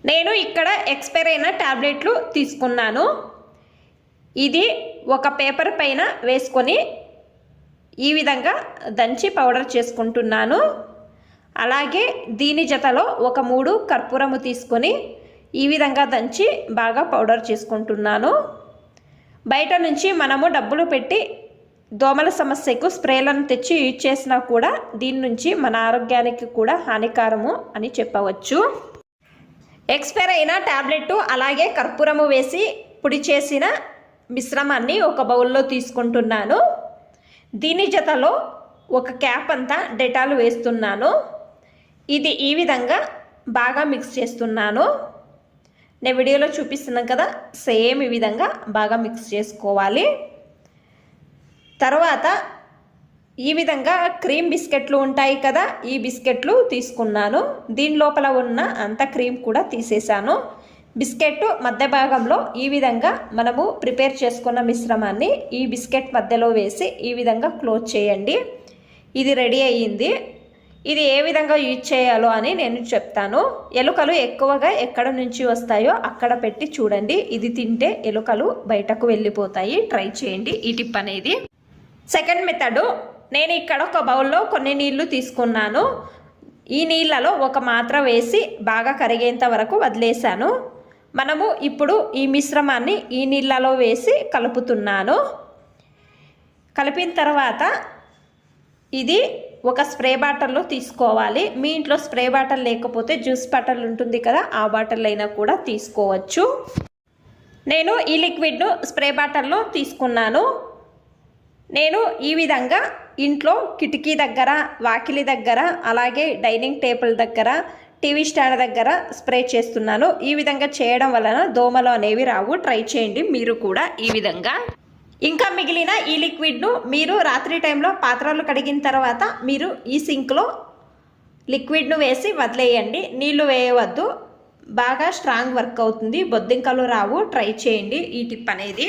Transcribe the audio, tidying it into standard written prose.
నేను ఇక్కడ ఎక్స్పైర్ అయిన టాబ్లెట్లు తీసుకున్నాను. ఇది ఒక పేపర్ పైన వేసుకొని ఈ విధంగా దంచి పౌడర్ చేసుకుంటున్నాను. అలాగే దీని జతలో ఒక 3 కర్పూరము తీసుకొని ఈ విధంగా దంచి బాగా పౌడర్ చేసుకుంటున్నాను. బయట నుంచి మనము డబ్బులు పెట్టి దోమల సమస్యకు స్ప్రేలను తెచ్చి యూజ్ చేసినా కూడా దీని నుంచి మన ఆరోగ్యానికి కూడా హానికరము అని చెప్పవచ్చు. ఎక్స్పైర్ అయిన టాబ్లెట్ అలాగే కర్పూరము వేసి పొడి చేసిన మిశ్రమాన్ని ఒక బౌల్లో తీసుకుంటున్నాను. దీని జతలో ఒక క్యాప్ అంతా డెటాల్ వేస్తున్నాను. ఇది ఈ విధంగా బాగా మిక్స్ చేస్తున్నాను. నేను వీడియోలో చూపిస్తున్నాను కదా, సేమ్ ఈ విధంగా బాగా మిక్స్ చేసుకోవాలి. తర్వాత ఈ విధంగా క్రీమ్ బిస్కెట్లు ఉంటాయి కదా, ఈ బిస్కెట్లు తీసుకున్నాను. దీని లోపల ఉన్న అంత క్రీమ్ కూడా తీసేసాను. బిస్కెట్ మధ్య భాగంలో ఈ విధంగా మనము ప్రిపేర్ చేసుకున్న మిశ్రమాన్ని ఈ బిస్కెట్ మధ్యలో వేసి ఈ విధంగా క్లోజ్ చేయండి. ఇది రెడీ అయ్యింది. ఇది ఏ విధంగా యూజ్ చేయాలో అని నేను చెప్తాను. ఎలుకలు ఎక్కువగా ఎక్కడ నుంచి వస్తాయో అక్కడ పెట్టి చూడండి. ఇది తింటే ఎలుకలు బయటకు వెళ్ళిపోతాయి. ట్రై చేయండి ఈ టిప్ అనేది. సెకండ్ మెథడ్, నేను ఇక్కడ ఒక బౌల్లో కొన్ని నీళ్లు తీసుకున్నాను. ఈ నీళ్ళలో ఒక మాత్ర వేసి బాగా కరిగేంత వరకు వదిలేసాను. మనము ఇప్పుడు ఈ మిశ్రమాన్ని ఈ నీళ్ళలో వేసి కలుపుతున్నాను. కలిపిన తర్వాత ఇది ఒక స్ప్రే బాటిల్లో తీసుకోవాలి. మీ ఇంట్లో స్ప్రే బాటిల్ లేకపోతే జ్యూస్ బాటిల్ ఉంటుంది కదా, ఆ బాటిల్ అయినా కూడా తీసుకోవచ్చు. నేను ఈ లిక్విడ్ను స్ప్రే బాటిల్లో తీసుకున్నాను. నేను ఈ విధంగా ఇంట్లో కిటికీ దగ్గర, వాకిలి దగ్గర, అలాగే డైనింగ్ టేబుల్ దగ్గర, టీవీ స్టాండ్ దగ్గర స్ప్రే చేస్తున్నాను. ఈ విధంగా చేయడం వలన దోమలు అనేవి రావు. ట్రై చేయండి మీరు కూడా ఈ విధంగా. ఇంకా మిగిలిన ఈ లిక్విడ్ను మీరు రాత్రి టైంలో పాత్రలు కడిగిన తర్వాత మీరు ఈ సింక్లో లిక్విడ్ను వేసి వదిలేయండి. నీళ్లు వేయవద్దు. బాగా స్ట్రాంగ్ వర్క్ అవుతుంది. బొద్దింకలు రావు. ట్రై చేయండి ఈ టిప్ అనేది.